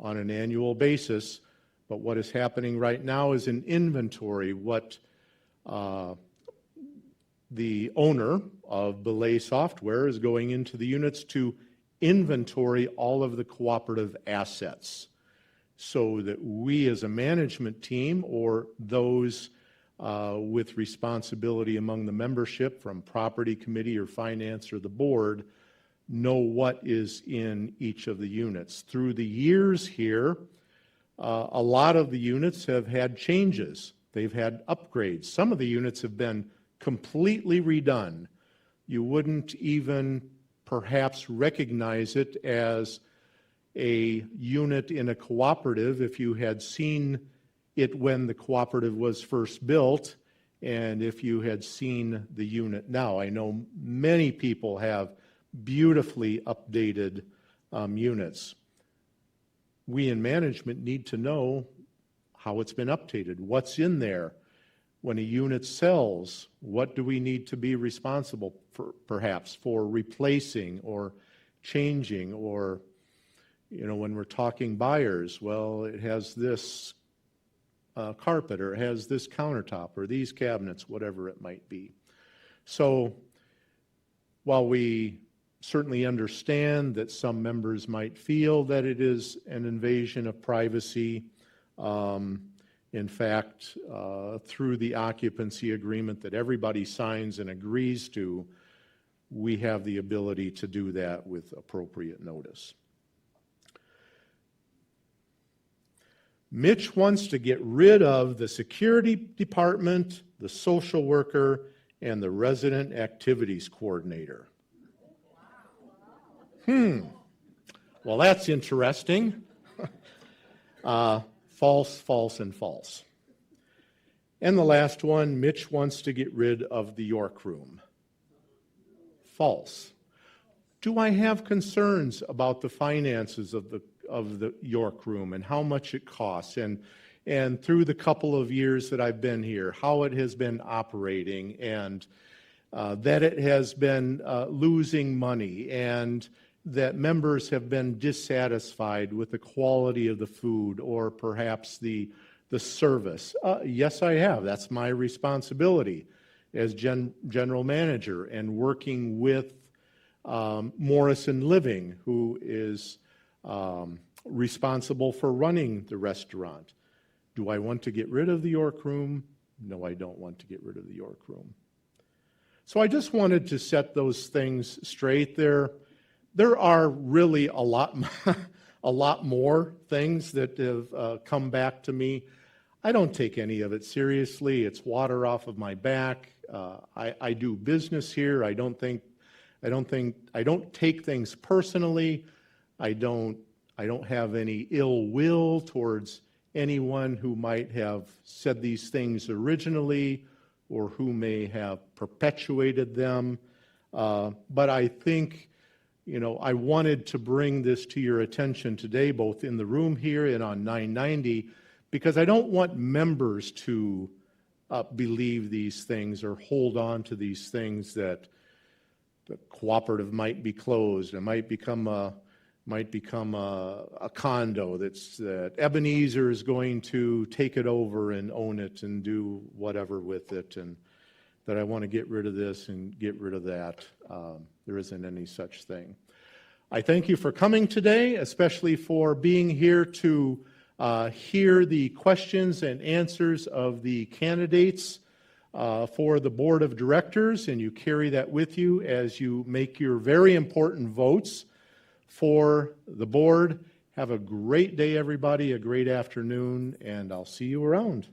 on an annual basis. But what is happening right now is an inventory. What the owner of Belay Software is going into the units to inventory all of the cooperative assets, so that we as a management team or those with responsibility among the membership from property committee or finance or the board know what is in each of the units. Through the years here, a lot of the units have had changes. They've had upgrades. Some of the units have been completely redone. You wouldn't even perhaps recognize it as a unit in a cooperative if you had seen it when the cooperative was first built and if you had seen the unit now. I know many people have beautifully updated units. We in management need to know how it's been updated, what's in there. When a unit sells, what do we need to be responsible for, perhaps for replacing or changing, or, when we're talking buyers, well, it has this carpet, or it has this countertop, or these cabinets, whatever it might be. So while we certainly understand that some members might feel that it is an invasion of privacy, in fact, through the occupancy agreement that everybody signs and agrees to, we have the ability to do that with appropriate notice. Mitch wants to get rid of the security department, the social worker, and the resident activities coordinator. Well, that's interesting. False, false, and false. And the last one, Mitch wants to get rid of the York Room. False. Do I have concerns about the finances of the York Room and how much it costs, and through the couple of years that I've been here, how it has been operating, and that it has been losing money, and that members have been dissatisfied with the quality of the food or perhaps the service? Yes, I have. That's my responsibility as general manager and working with Morrison Living, who is responsible for running the restaurant. Do I want to get rid of the York Room? No, I don't want to get rid of the York Room. So I just wanted to set those things straight there. There are really a lot more things that have come back to me. I don't take any of it seriously. It's water off of my back. I do business here. I don't take things personally. I don't have any ill will towards anyone who might have said these things originally or who may have perpetuated them. But I think, I wanted to bring this to your attention today, both in the room here and on 990, because I don't want members to believe these things or hold on to these things that the cooperative might be closed. It might become a condo that Ebenezer is going to take it over and own it and do whatever with it, and that I want to get rid of this and get rid of that. There isn't any such thing. I thank you for coming today, especially for being here to hear the questions and answers of the candidates for the board of directors, and you carry that with you as you make your very important votes for the board. Have a great day, everybody, a great afternoon, and I'll see you around.